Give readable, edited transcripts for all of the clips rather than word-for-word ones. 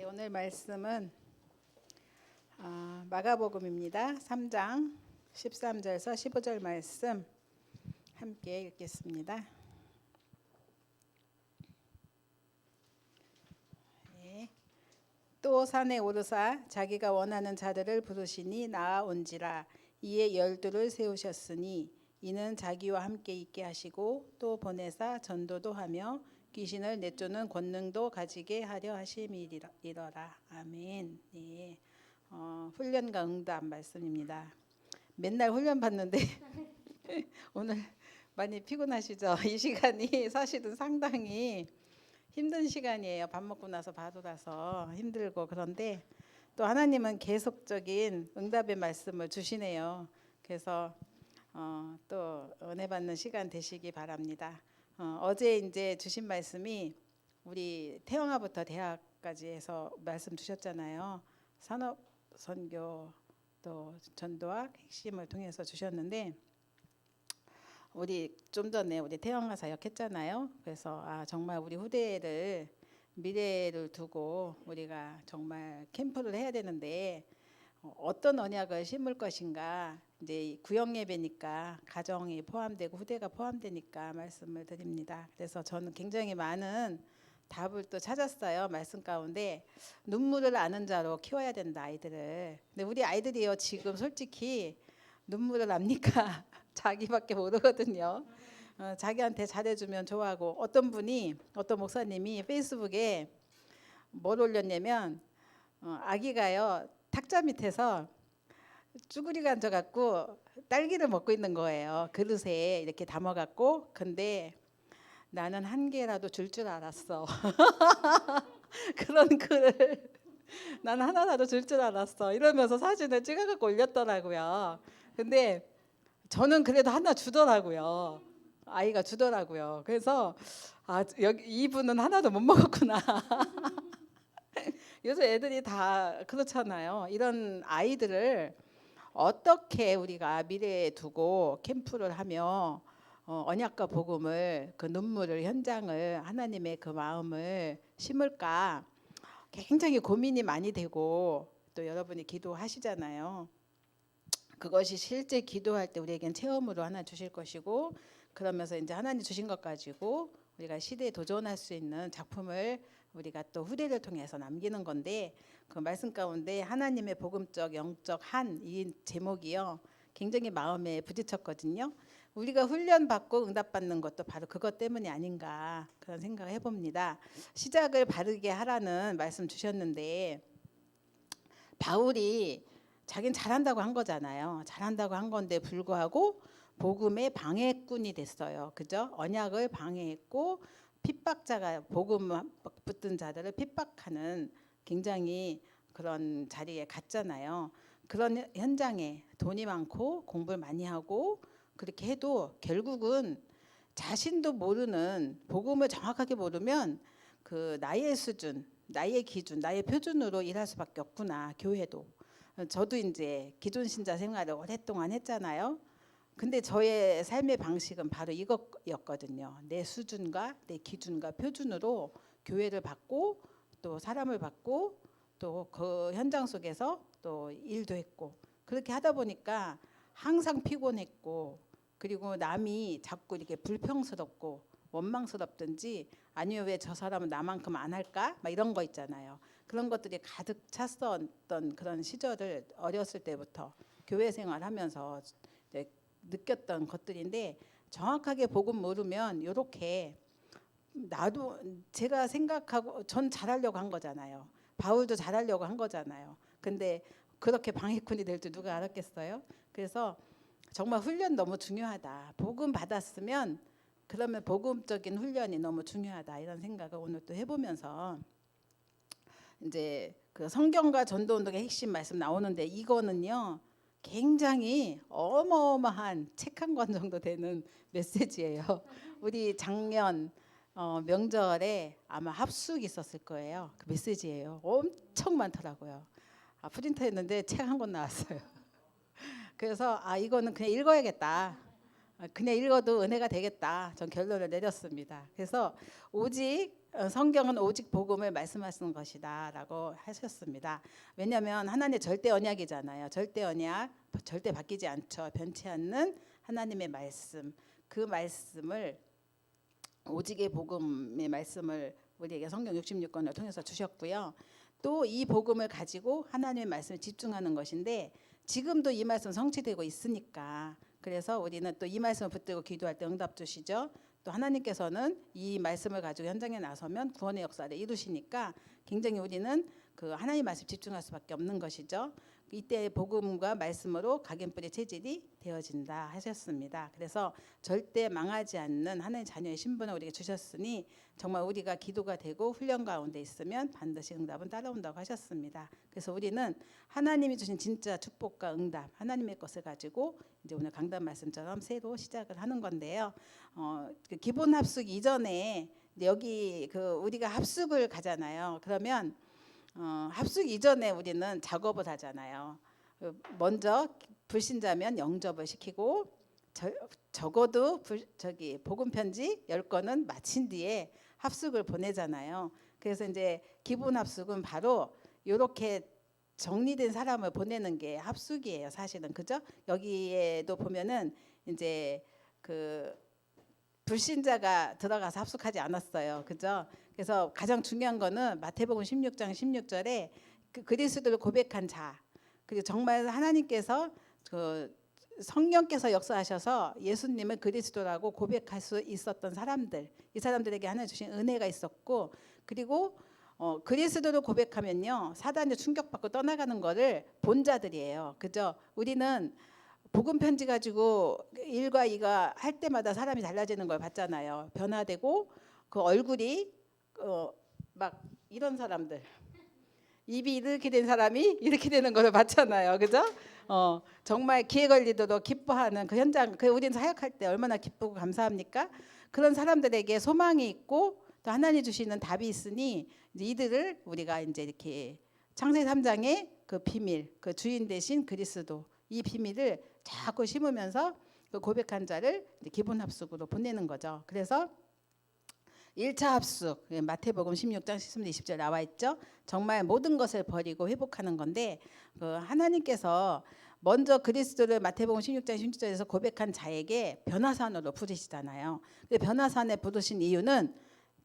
오늘 말씀은 마가복음입니다. 3장 13절에서 15절 말씀 함께 읽겠습니다. 네. 또 산에 오르사 자기가 원하는 자들을 부르시니 나아온지라. 이에 12를 세우셨으니 이는 자기와 함께 있게 하시고 또 보내사 전도도 하며 귀신을 내쫓는 권능도 가지게 하려 하심이러라. 아멘. 네. 훈련과 응답 말씀입니다. 맨날 훈련 받는데 오늘 많이 피곤하시죠? 이 시간이 사실은 상당히 힘든 시간이에요. 밥 먹고 나서 바로라서 힘들고. 그런데 또 하나님은 계속적인 응답의 말씀을 주시네요. 그래서 또 은혜 받는 시간 되시기 바랍니다. 어제 이제 주신 말씀이 우리 태영아부터 대학까지 해서 말씀 주셨잖아요. 산업 선교 또 전도학 핵심을 통해서 주셨는데 우리 좀 전에 우리 태영아 사역했잖아요. 그래서 정말 우리 후대를 미래를 두고 우리가 정말 캠프를 해야 되는데 어떤 언약을 심을 것인가. 이제 구역 예배니까 가정이 포함되고 후대가 포함되니까 말씀을 드립니다. 그래서 저는 굉장히 많은 답을 또 찾았어요. 말씀 가운데 눈물을 아는 자로 키워야 된다, 아이들을. 근데 우리 아이들이요 지금 솔직히 눈물을 압니까? 자기밖에 모르거든요. 자기한테 잘해주면 좋아하고. 어떤 목사님이 페이스북에 뭘 올렸냐면 아기가요 탁자 밑에서 쭈구리가 앉아갖고 딸기를 먹고 있는 거예요. 그릇에 이렇게 담아갖고. 근데 나는 한 개라도 줄 알았어. 그런 글을 나는 하나라도 줄 알았어 이러면서 사진을 찍어갖고 올렸더라고요. 근데 저는 그래도 하나 주더라고요. 아이가 주더라고요. 그래서 여기 이분은 하나도 못 먹었구나. 요즘 애들이 다 그렇잖아요. 이런 아이들을 어떻게 우리가 미래에 두고 캠프를 하며 언약과 복음을, 그 눈물을, 현장을, 하나님의 그 마음을 심을까 굉장히 고민이 많이 되고, 또 여러분이 기도하시잖아요. 그것이 실제 기도할 때 우리에겐 체험으로 하나 주실 것이고, 그러면서 이제 하나님 주신 것 가지고 우리가 시대에 도전할 수 있는 작품을 우리가 또 후대를 통해서 남기는 건데, 그 말씀 가운데 하나님의 복음적 영적 한 이 제목이요 굉장히 마음에 부딪혔거든요. 우리가 훈련받고 응답받는 것도 바로 그것 때문이 아닌가 그런 생각을 해봅니다. 시작을 바르게 하라는 말씀 주셨는데 바울이 자기는 잘한다고 한 거잖아요. 잘한다고 한 건데 불구하고 복음의 방해꾼이 됐어요. 그죠? 언약을 방해했고 핍박자가 복음 붙든 자들을 핍박하는 굉장히 그런 자리에 갔잖아요. 그런 현장에 돈이 많고 공부를 많이 하고 그렇게 해도 결국은 자신도 모르는, 복음을 정확하게 모르면 그 나의 수준, 나의 기준, 나의 표준으로 일할 수밖에 없구나. 교회도. 저도 이제 기존 신자 생활을 오랫동안 했잖아요. 근데 저의 삶의 방식은 바로 이것이었거든요. 내 수준과 내 기준과 표준으로 교회를 받고 또 사람을 받고 또 그 현장 속에서 또 일도 했고, 그렇게 하다 보니까 항상 피곤했고, 그리고 남이 자꾸 이렇게 불평스럽고 원망스럽든지, 아니면 왜 저 사람은 나만큼 안 할까? 막 이런 거 있잖아요. 그런 것들이 가득 찼었던 그런 시절을 어렸을 때부터 교회 생활하면서 느꼈던 것들인데, 정확하게 복음 모르면 이렇게 나도 제가 생각하고 전 잘하려고 한 거잖아요. 바울도 잘하려고 한 거잖아요. 근데 그렇게 방해꾼이 될 줄 누가 알았겠어요? 그래서 정말 훈련 너무 중요하다. 복음 받았으면 그러면 복음적인 훈련이 너무 중요하다. 이런 생각을 오늘 또 해보면서 이제 그 성경과 전도운동의 핵심 말씀 나오는데, 이거는요 굉장히 어마어마한 책 한 권 정도 되는 메시지예요. 우리 작년 명절에 아마 합숙 있었을 거예요. 그 메시지예요. 엄청 많더라고요. 프린터했는데 책 한 권 나왔어요. 그래서 이거는 그냥 읽어야겠다. 그냥 읽어도 은혜가 되겠다. 전 결론을 내렸습니다. 그래서 오직 성경은 오직 복음을 말씀하시는 것이다라고 하셨습니다. 왜냐하면 하나님의 절대 언약이잖아요. 절대 언약, 절대 바뀌지 않죠. 변치 않는 하나님의 말씀, 그 말씀을 오직의 복음의 말씀을 우리에게 성경 66권을 통해서 주셨고요. 또 이 복음을 가지고 하나님의 말씀에 집중하는 것인데 지금도 이 말씀 성취되고 있으니까 그래서 우리는 또 이 말씀을 붙들고 기도할 때 응답 주시죠. 또 하나님께서는 이 말씀을 가지고 현장에 나서면 구원의 역사를 이루시니까 굉장히 우리는 그 하나님 말씀 집중할 수밖에 없는 것이죠. 이때 복음과 말씀으로 각인뿌리 체질이 되어진다 하셨습니다. 그래서 절대 망하지 않는 하나님의 자녀의 신분을 우리에게 주셨으니 정말 우리가 기도가 되고 훈련 가운데 있으면 반드시 응답은 따라온다고 하셨습니다. 그래서 우리는 하나님이 주신 진짜 축복과 응답, 하나님의 것을 가지고 이제 오늘 강단 말씀처럼 새로 시작을 하는 건데요. 그 기본 합숙 이전에 여기 그 우리가 합숙을 가잖아요. 그러면 합숙 이전에 우리는 작업을 하잖아요. 먼저 불신자면 영접을 시키고 적어도 복음 편지 10권은 마친 뒤에 합숙을 보내잖아요. 그래서 이제 기본 합숙은 바로 이렇게 정리된 사람을 보내는 게 합숙이에요. 사실은 그죠? 여기에도 보면은 이제 그 불신자가 들어가서 합숙하지 않았어요. 그죠? 그래서 가장 중요한 거는 마태복음 16장 16절에 그 그리스도를 고백한 자, 그리고 정말 하나님께서 그 성령께서 역사하셔서 예수님을 그리스도라고 고백할 수 있었던 사람들, 이 사람들에게 하나님 주신 은혜가 있었고, 그리고 그리스도를 고백하면요 사단에 충격받고 떠나가는 거를 본 자들이에요. 그죠? 우리는 복음 편지 가지고 1과 2가 할 때마다 사람이 달라지는 걸 봤잖아요. 변화되고 그 얼굴이 막 이런 사람들, 입이 이렇게 된 사람이 이렇게 되는 걸 봤잖아요. 그죠? 정말 기회 걸리도록 기뻐하는 그 현장, 그 우리는 사역할 때 얼마나 기쁘고 감사합니까? 그런 사람들에게 소망이 있고 또 하나님 주시는 답이 있으니 이제 이들을 우리가 이제 이렇게 창세기 3장의 그 비밀, 그 주인 대신 그리스도 이 비밀을 자꾸 심으면서 그 고백한 자를 기본 합숙으로 보내는 거죠. 그래서 1차 합숙 마태복음 16장 10절 20절 나와 있죠. 정말 모든 것을 버리고 회복하는 건데 그 하나님께서 먼저 그리스도를 마태복음 16장 16절에서 고백한 자에게 변화산으로 부르시잖아요. 근데 변화산에 부르신 이유는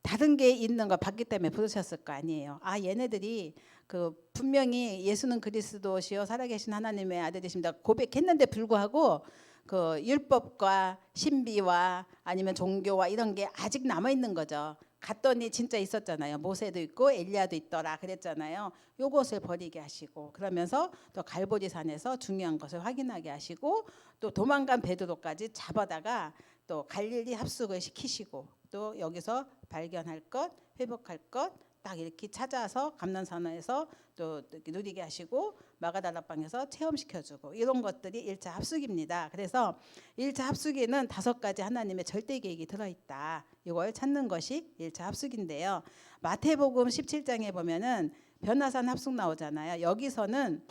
다른 게 있는 거 봤기 때문에 부르셨을 거 아니에요. 아 얘네들이 그 분명히 예수는 그리스도시요 살아계신 하나님의 아들이십니다 고백했는데 불구하고 그 율법과 신비와 아니면 종교와 이런 게 아직 남아 있는 거죠. 갔더니 진짜 있었잖아요. 모세도 있고 엘리야도 있더라 그랬잖아요. 요것을 버리게 하시고 그러면서 또 갈보리산에서 중요한 것을 확인하게 하시고 또 도망간 베드로까지 잡아다가 또 갈릴리 합숙을 시키시고 또 여기서 발견할 것, 회복할 것 딱 이렇게 찾아서 감난산에서 또 누리게 하시고 마가다락방에서 체험시켜주고 이런 것들이 1차 합숙입니다. 그래서 1차 합숙에는 5가지 하나님의 절대 계획이 들어있다. 이걸 찾는 것이 1차 합숙인데요. 마태복음 17장에 보면은 변화산 합숙 나오잖아요. 여기서는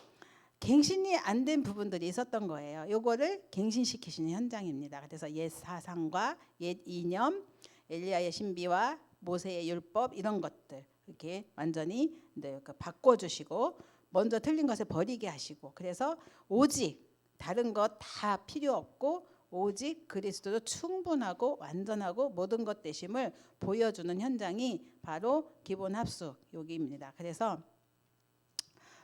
갱신이 안 된 부분들이 있었던 거예요. 요거를 갱신시키시는 현장입니다. 그래서 옛 사상과 옛 이념, 엘리야의 신비와 모세의 율법 이런 것들 이렇게 완전히 바꿔주시고 먼저 틀린 것을 버리게 하시고 그래서 오직 다른 것 다 필요 없고 오직 그리스도로 충분하고 완전하고 모든 것 되심을 보여주는 현장이 바로 기본 합숙 여기입니다. 그래서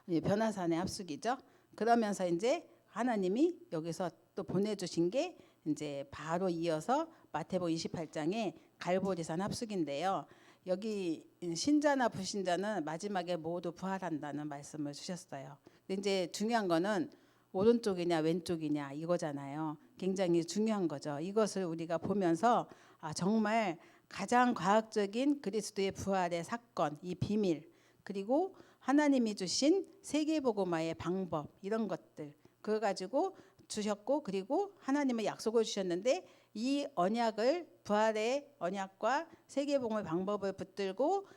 변화산의 합숙이죠. 그러면서 이제 하나님이 여기서 또 보내주신 게 이제 바로 이어서 마태복음 28장에 갈보리산 합숙인데요. 여기 신자나 불신자는 마지막에 모두 부활한다는 말씀을 주셨어요. 근데 이제 중요한 거는 오른쪽이냐 왼쪽이냐 이거잖아요. 굉장히 중요한 거죠. 이것을 우리가 보면서 정말 가장 과학적인 그리스도의 부활의 사건, 이 비밀, 그리고 하나님이 주신 세계복음화의 방법 이런 것들 그거 가지고 주셨고 그리고 하나님의 약속을 주셨는데 이 언약을 부활의 언약과 세계복음의 방법을 붙들고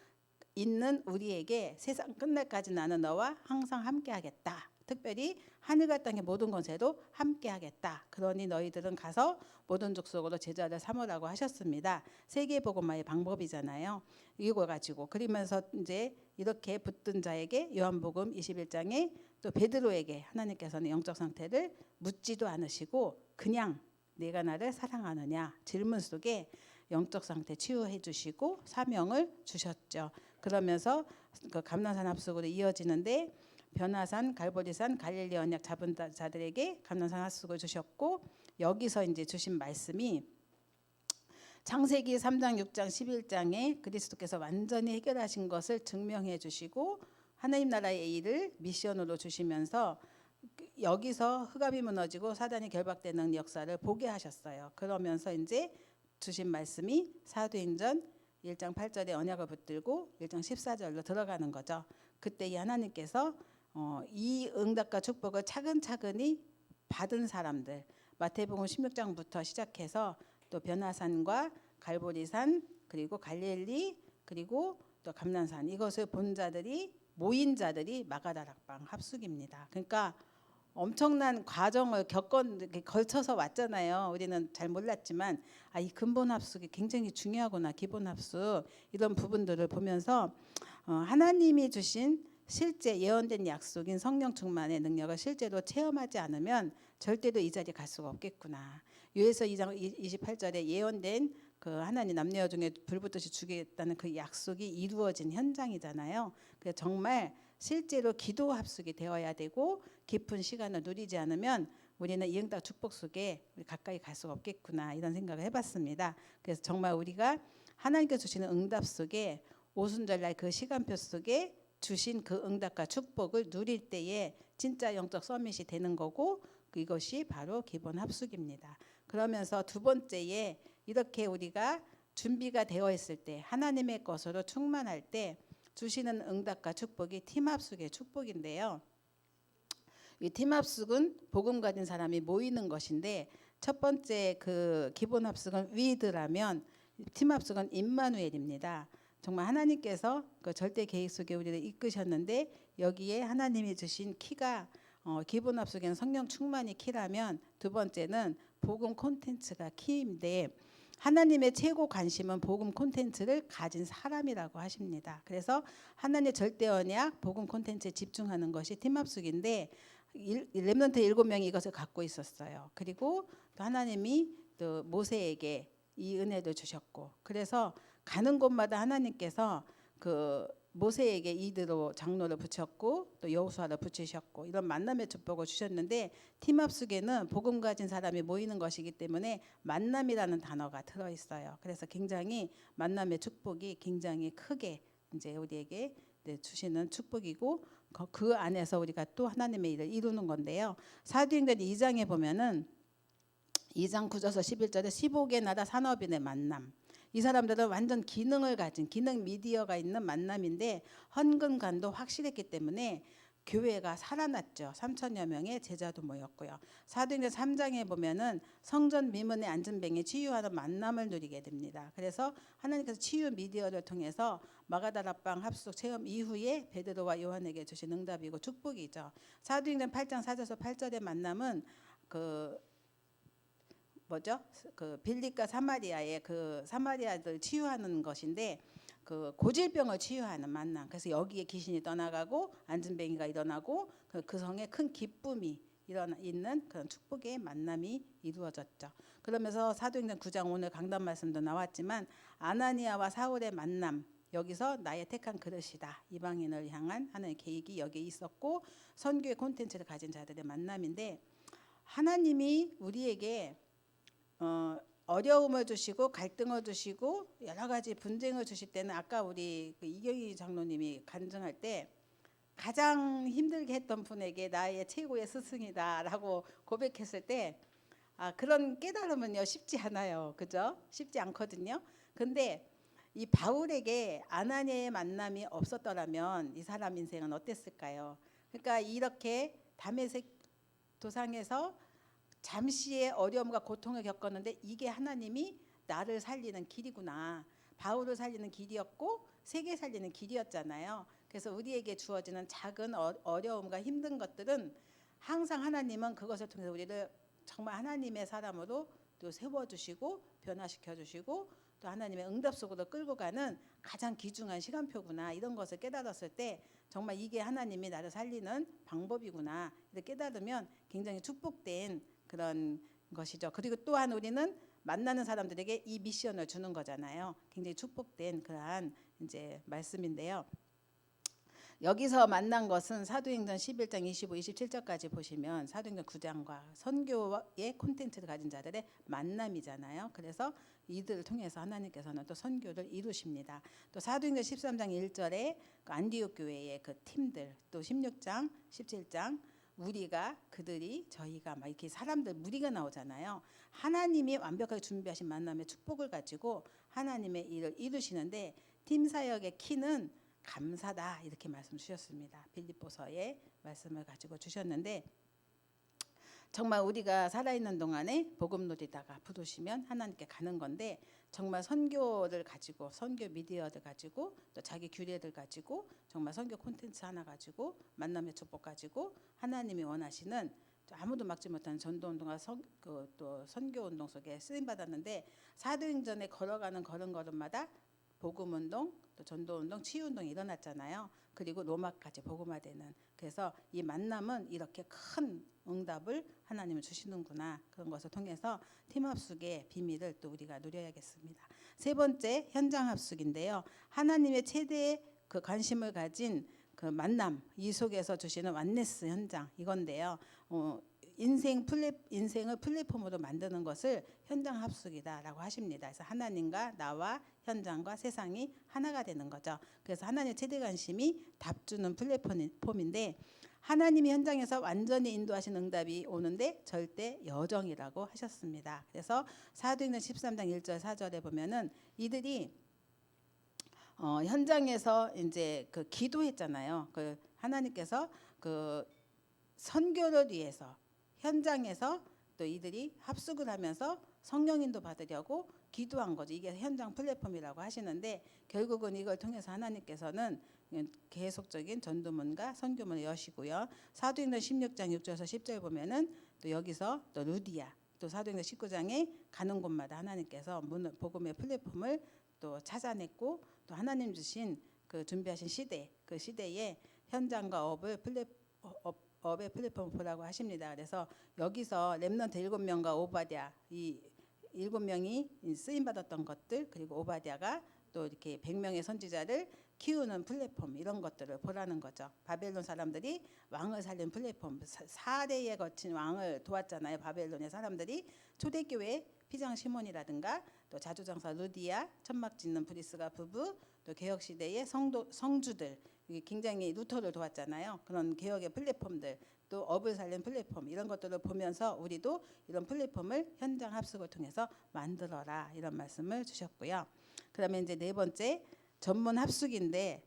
있는 우리에게 세상 끝날까지 나는 너와 항상 함께하겠다. 특별히 하늘과 땅의 모든 권세도 함께하겠다. 그러니 너희들은 가서 모든 족속으로 제자를 삼으라고 하셨습니다. 세계복음화의 방법이잖아요. 이거 가지고 그러면서 이제 이렇게 붙든 자에게 요한복음 21장에 또 베드로에게 하나님께서는 영적 상태를 묻지도 않으시고 그냥 내가 나를 사랑하느냐 질문 속에 영적 상태 치유해 주시고 사명을 주셨죠. 그러면서 그 감난산 합숙으로 이어지는데 변화산, 갈보리산, 갈릴리 언약 잡은 자들에게 감난산 합숙을 주셨고 여기서 이제 주신 말씀이 창세기 3장, 6장, 11장에 그리스도께서 완전히 해결하신 것을 증명해 주시고 하나님 나라의 일을 미션으로 주시면서 여기서 흑암이 무너지고 사단이 결박되는 역사를 보게 하셨어요. 그러면서 이제 주신 말씀이 사도행전 1장 8절에 언약을 붙들고 1장 14절로 들어가는 거죠. 그때 이 하나님께서 이 응답과 축복을 차근차근히 받은 사람들 마태복음 16장부터 시작해서 또 변화산과 갈보리산 그리고 갈릴리 그리고 또 감난산 이것을 본 자들이 모인 자들이 마가다락방 합숙입니다. 그러니까 엄청난 과정을 걸쳐서 왔잖아요. 우리는 잘 몰랐지만 이 근본 합숙이 굉장히 중요하구나. 기본 합숙 이런 부분들을 보면서 하나님이 주신 실제 예언된 약속인 성령 충만의 능력을 실제로 체험하지 않으면 절대로 이 자리에 갈 수가 없겠구나. 요에서 2장 28절에 예언된 그 하나님 남녀 중에 불붙듯이 주겠다는 그 약속이 이루어진 현장이잖아요. 그래서 정말 실제로 기도 합숙이 되어야 되고 깊은 시간을 누리지 않으면 우리는 이 응답 축복 속에 가까이 갈 수가 없겠구나 이런 생각을 해봤습니다. 그래서 정말 우리가 하나님께서 주시는 응답 속에 오순절날 그 시간표 속에 주신 그 응답과 축복을 누릴 때에 진짜 영적 서밋이 되는 거고 이것이 바로 기본 합숙입니다. 그러면서 두 번째에 이렇게 우리가 준비가 되어 있을 때 하나님의 것으로 충만할 때 주시는 응답과 축복이 팀합숙의 축복인데요. 이 팀합숙은 복음 가진 사람이 모이는 것인데 첫 번째 그 기본 합숙은 위드라면 팀합숙은 임마누엘입니다. 정말 하나님께서 그 절대 계획 속에 우리를 이끄셨는데 여기에 하나님이 주신 키가 기본 합숙에는 성령 충만이 키라면 두 번째는 복음 콘텐츠가 키인데 하나님의 최고 관심은 복음 콘텐츠를 가진 사람이라고 하십니다. 그래서 하나님의 절대 언약 복음 콘텐츠에 집중하는 것이 팀합숙인데 렘넌트 7명이 이것을 갖고 있었어요. 그리고 또 하나님이 또 모세에게 이 은혜도 주셨고 그래서 가는 곳마다 하나님께서 그 모세에게 이드로 장로를 붙였고 또 여호수아를 붙이셨고 이런 만남의 축복을 주셨는데 팀합숙에는 복음 가진 사람이 모이는 것이기 때문에 만남이라는 단어가 들어 있어요. 그래서 굉장히 만남의 축복이 굉장히 크게 이제 우리에게 주시는 축복이고 그 안에서 우리가 또 하나님의 일을 이루는 건데요. 사도행전 2장에 보면은 2장 9절에서 11절에 15개 나라 산업인의 만남. 이 사람들은 완전 기능을 가진 기능 미디어가 있는 만남인데 헌금관도 확실했기 때문에 교회가 살아났죠. 3천여 명의 제자도 모였고요. 사도행전 3장에 보면은 성전 미문의 안전병에 치유하는 만남을 누리게 됩니다. 그래서 하나님께서 치유 미디어를 통해서 마가다락방 합숙 체험 이후에 베드로와 요한에게 주신 응답이고 축복이죠. 사도행전 8장 4절에서 8절의 만남은 그 빌립과 사마리아의 그 사마리아들 치유하는 것인데 그 고질병을 치유하는 만남. 그래서 여기에 귀신이 떠나가고 안진뱅이가 일어나고 그 성에 큰 기쁨이 있는 그런 축복의 만남이 이루어졌죠. 그러면서 사도행전 9장 오늘 강단 말씀도 나왔지만 아나니아와 사울의 만남. 여기서 나의 택한 그릇이다. 이방인을 향한 하나님의 계획이 여기에 있었고 선교의 콘텐츠를 가진 자들의 만남인데 하나님이 우리에게 어려움을 주시고 갈등을 주시고 여러 가지 분쟁을 주실 때는 아까 우리 그 이경희 장로님이 간증할 때 가장 힘들게 했던 분에게 나의 최고의 스승이다라고 고백했을 때 그런 깨달음은요 쉽지 않아요. 그죠? 쉽지 않거든요. 근데 이 바울에게 아나니아의 만남이 없었더라면 이 사람 인생은 어땠을까요? 그러니까 이렇게 다메섹 도상에서 잠시의 어려움과 고통을 겪었는데 이게 하나님이 나를 살리는 길이구나. 바울을 살리는 길이었고 세계 살리는 길이었잖아요. 그래서 우리에게 주어지는 작은 어려움과 힘든 것들은 항상 하나님은 그것을 통해서 우리를 정말 하나님의 사람으로 또 세워주시고 변화시켜주시고 또 하나님의 응답 속으로 끌고 가는 가장 귀중한 시간표구나, 이런 것을 깨달았을 때 정말 이게 하나님이 나를 살리는 방법이구나 이렇게 깨달으면 굉장히 축복된 그런 것이죠. 그리고 또한 우리는 만나는 사람들에게 이 미션을 주는 거잖아요. 굉장히 축복된 그러한 이제 말씀인데요. 여기서 만난 것은 사도행전 11장 25, 27절까지 보시면 사도행전 9장과 선교의 콘텐츠를 가진 자들의 만남이잖아요. 그래서 이들을 통해서 하나님께서는 또 선교를 이루십니다. 또 사도행전 13장 1절에 그 안디옥 교회의 그 팀들, 또 16장, 17장 우리가 그들이 저희가 막 이렇게 사람들 무리가 나오잖아요. 하나님이 완벽하게 준비하신 만남의 축복을 가지고 하나님의 일을 이루시는데 팀 사역의 키는 감사다 이렇게 말씀 주셨습니다. 빌립보서의 말씀을 가지고 주셨는데 정말 우리가 살아있는 동안에 복음 누리다가 부르시면 하나님께 가는 건데 정말 선교를 가지고 선교 미디어들 가지고 또 자기 규례들 가지고 정말 선교 콘텐츠 하나 가지고 만남의 축복 가지고 하나님이 원하시는 아무도 막지 못하는 전도운동과 또 선교운동 속에 쓰임받았는데 사도행전에 걸어가는 걸음걸음마다 복음운동, 또 전도운동, 치유운동이 일어났잖아요. 그리고 로마까지 복음화되는. 그래서 이 만남은 이렇게 큰 응답을 하나님은 주시는구나. 그런 것을 통해서 팀합숙의 비밀을 또 우리가 누려야겠습니다. 세 번째 현장 합숙인데요. 하나님의 최대의 그 관심을 가진 그 만남, 이 속에서 주시는 완네스 현장 이건데요. 인생을 플랫폼으로 만드는 것을 현장 합숙이다라고 하십니다. 그래서 하나님과 나와 현장과 세상이 하나가 되는 거죠. 그래서 하나님의 최대 관심이 답 주는 플랫폼인데 하나님이 현장에서 완전히 인도하신 응답이 오는데 절대 여정이라고 하셨습니다. 그래서 사도행전 13장 1절 4절에 보면은 이들이 현장에서 이제 그 기도했잖아요. 그 하나님께서 그 선교를 위해서 현장에서 또 이들이 합숙을 하면서 성령인도 받으려고 기도한 거죠. 이게 현장 플랫폼이라고 하시는데 결국은 이걸 통해서 하나님께서는 계속적인 전도문과 선교문을 여시고요. 사도행전 16장 6절에서 10절 보면은 또 여기서 또 루디아 또 사도행전 19장에 가는 곳마다 하나님께서 복음의 플랫폼을 또 찾아냈고 또 하나님 주신 그 준비하신 시대 그 시대에 현장과 업의 플랫폼을 보라고 하십니다. 그래서 여기서 렘넌트 7명과 오바댜 이 7명이 쓰임 받았던 것들 그리고 오바댜가 또 이렇게 100명의 선지자를 키우는 플랫폼 이런 것들을 보라는 거죠. 바벨론 사람들이 왕을 살린 플랫폼 4대에 거친 왕을 도왔잖아요. 바벨론의 사람들이 초대교회 피장 시몬이라든가 또 자주장사 루디아 천막 짓는 브리스가 부부 또 개혁시대의 성주들 굉장히 루터를 도왔잖아요. 그런 개혁의 플랫폼들 또 업을 살린 플랫폼 이런 것들을 보면서 우리도 이런 플랫폼을 현장 합숙을 통해서 만들어라 이런 말씀을 주셨고요. 그다음에 이제 네 번째 전문 합숙인데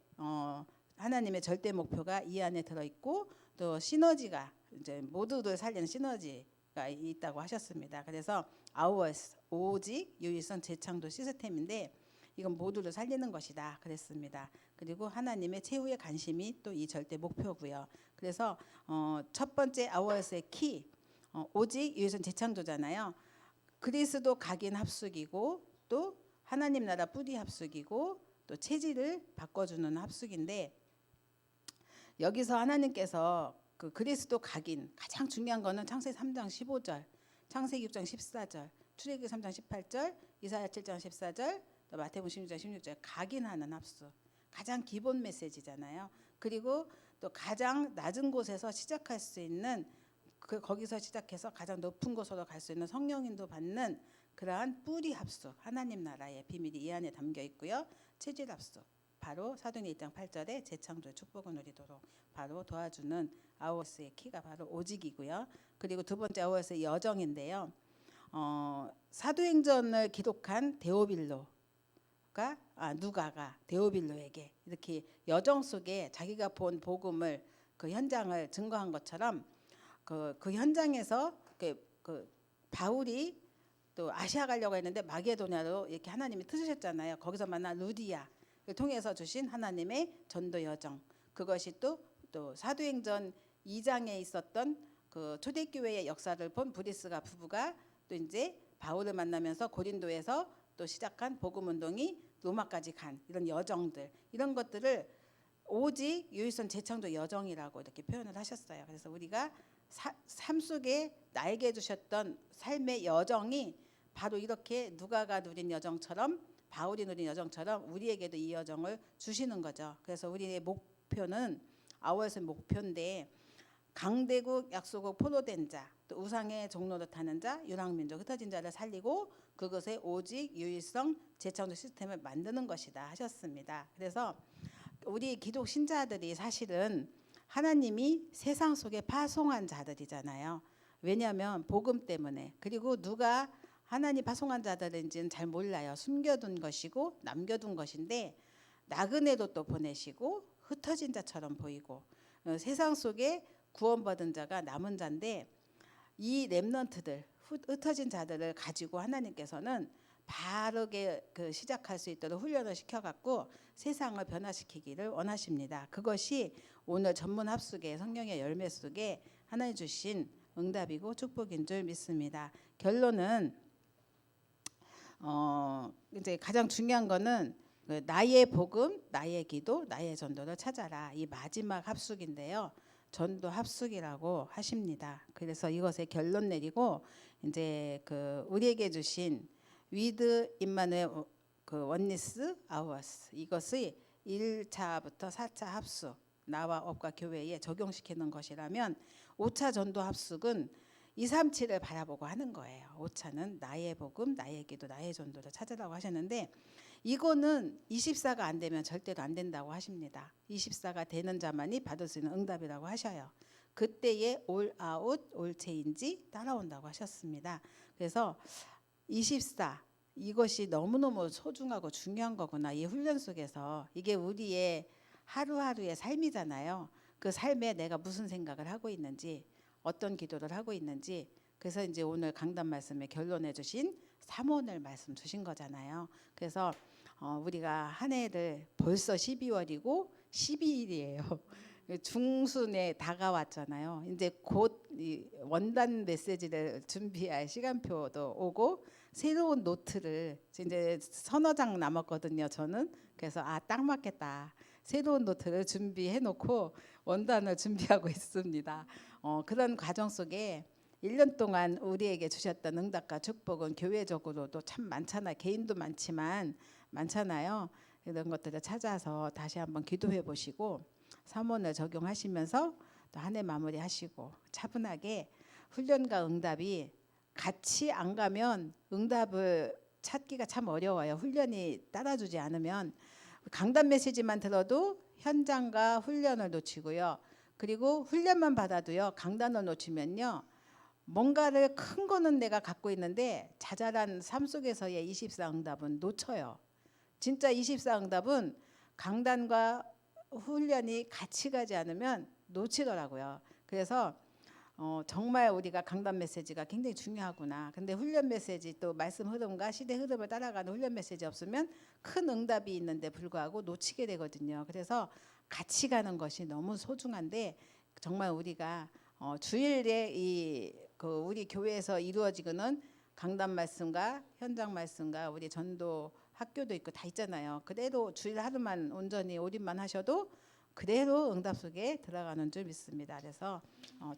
하나님의 절대 목표가 이 안에 들어있고 또 시너지가 이제 모두를 살리는 시너지가 있다고 하셨습니다. 그래서 아워스 오직 유일성 재창조 시스템인데 이건 모두를 살리는 것이다 그랬습니다. 그리고 하나님의 최후의 관심이 또 이 절대 목표고요. 그래서 첫 번째 아워스의 키 오직 유일성 재창조잖아요. 그리스도 각인 합숙이고 또 하나님 나라 뿌리 합숙이고 또 체질을 바꿔주는 합숙인데 여기서 하나님께서 그 그리스도 각인 가장 중요한 거는 창세기 3장 15절 창세기 6장 14절 출애굽기 3장 18절 이사야 7장 14절 또 마태복음 16장 16절 각인하는 합숙 가장 기본 메시지잖아요. 그리고 또 가장 낮은 곳에서 시작할 수 있는 거기서 시작해서 가장 높은 곳으로 갈 수 있는 성령인도 받는 그러한 뿌리 합숙 하나님 나라의 비밀이 이 안에 담겨 있고요. 체질 합숙 바로 사도행전 1장 8절에 재창조의 축복을 누리도록 바로 도와주는 아워스의 키가 바로 오직이고요. 그리고 두 번째 아워스의 여정인데요. 사도행전을 기록한 누가가 데오빌로에게 이렇게 여정 속에 자기가 본 복음을 그 현장을 증거한 것처럼 그 현장에서 그 바울이 또 아시아 가려고 했는데 마게도냐로 이렇게 하나님이 트으셨잖아요. 거기서 만난 루디아 통해서 주신 하나님의 전도 여정, 그것이 또 사도행전 2장에 있었던 그 초대교회의 역사를 본 브리스가 부부가 또 이제 바울을 만나면서 고린도에서 또 시작한 복음 운동이 로마까지 간 이런 여정들, 이런 것들을 오직 유일선 재창조 여정이라고 이렇게 표현을 하셨어요. 그래서 우리가 삶 속에 나에게 주셨던 삶의 여정이 바로 이렇게 누가가 누린 여정처럼, 바울이 누린 여정처럼 우리에게도 이 여정을 주시는 거죠. 그래서 우리의 목표는 아워스의 목표인데, 강대국 약소국 포로된 자, 또 우상의 종로를 타는 자, 유랑민족 흩어진 자를 살리고 그것에 오직 유일성 재창조 시스템을 만드는 것이다 하셨습니다. 그래서 우리 기독 신자들이 사실은 하나님이 세상 속에 파송한 자들이잖아요. 왜냐하면 복음 때문에. 그리고 누가 하나님 파송한 자들인지는 잘 몰라요. 숨겨둔 것이고 남겨둔 것인데, 나그네도 또 보내시고 흩어진 자처럼 보이고, 세상 속에 구원받은 자가 남은 자인데, 이 렘넌트들, 흩어진 자들을 가지고 하나님께서는 바르게 시작할 수 있도록 훈련을 시켜갖고 세상을 변화시키기를 원하십니다. 그것이 오늘 전문 합숙의 성령의 열매 속에 하나님 주신 응답이고 축복인 줄 믿습니다. 결론은 이제 가장 중요한 거는 나의 복음, 나의 기도, 나의 전도를 찾아라, 이 마지막 합숙인데요. 전도 합숙이라고 하십니다. 그래서 이것에 결론 내리고 이제 우리에게 주신 위드 임마누엘 원니스 아워스, 이것이 1차부터 4차 합숙, 나와 업과 교회에 적용시키는 것이라면 5차 전도 합숙은 237을 바라보고 하는 거예요. 5차는 나의 복음, 나의 기도, 나의 전도를 찾으라고 하셨는데, 이거는 24가 안 되면 절대로 안 된다고 하십니다. 24가 되는 자만이 받을 수 있는 응답이라고 하셔요. 그때의 올 아웃, 올 체인지 따라온다고 하셨습니다. 그래서 24, 이것이 너무너무 소중하고 중요한 거구나. 이 훈련 속에서 이게 우리의 하루하루의 삶이잖아요. 그 삶에 내가 무슨 생각을 하고 있는지, 어떤 기도를 하고 있는지. 그래서 이제 오늘 강단 말씀에 결론해 주신 3원을 말씀 주신 거잖아요. 그래서 우리가 한 해를 벌써 12월이고 12일이에요. 중순에 다가왔잖아요. 이제 곧 원단 메시지를 준비할 시간표도 오고 새로운 노트를 이제 서너 장 남았거든요. 저는. 그래서 딱 맞겠다. 새로운 노트를 준비해 놓고 원단을 준비하고 있습니다. 그런 과정 속에 1년 동안 우리에게 주셨던 응답과 축복은 교회적으로도 참 많잖아요. 개인도 많잖아요. 이런 것들을 찾아서 다시 한번 기도해 보시고 3원을 적용하시면서 또 한 해 마무리하시고 차분하게, 훈련과 응답이 같이 안 가면 응답을 찾기가 참 어려워요. 훈련이 따라주지 않으면. 강단 메시지만 들어도 현장과 훈련을 놓치고요. 그리고 훈련만 받아도요, 강단을 놓치면요, 뭔가를 큰 거는 내가 갖고 있는데 자잘한 삶 속에서의 24 응답은 놓쳐요. 진짜 24 응답은 강단과 훈련이 같이 가지 않으면 놓치더라고요. 그래서 정말 우리가 강단 메시지가 굉장히 중요하구나. 근데 훈련 메시지, 또 말씀 흐름과 시대 흐름을 따라가는 훈련 메시지 없으면 큰 응답이 있는데 불구하고 놓치게 되거든요. 그래서 같이 가는 것이 너무 소중한데, 정말 우리가 주일에 우리 교회에서 이루어지는 강단 말씀과 현장 말씀과 우리 전도 학교도 있고 다 있잖아요. 그대로 주일 하루만 온전히 올인만 하셔도 그대로 응답 속에 들어가는 줄 믿습니다. 그래서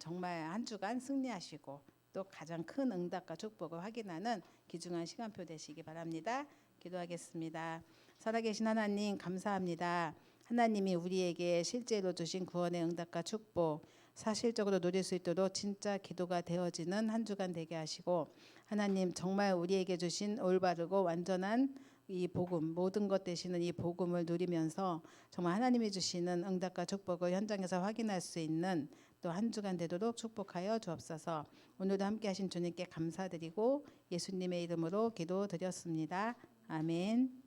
정말 한 주간 승리하시고 또 가장 큰 응답과 축복을 확인하는 귀중한 시간표 되시기 바랍니다. 기도하겠습니다. 살아계신 하나님, 감사합니다. 하나님이 우리에게 실제로 주신 구원의 응답과 축복, 사실적으로 누릴 수 있도록 진짜 기도가 되어지는 한 주간 되게 하시고, 하나님 정말 우리에게 주신 올바르고 완전한 이 복음, 모든 것 되시는 이 복음을 누리면서 정말 하나님이 주시는 응답과 축복을 현장에서 확인할 수 있는 또 한 주간 되도록 축복하여 주옵소서. 오늘도 함께 하신 주님께 감사드리고 예수님의 이름으로 기도드렸습니다. 아멘.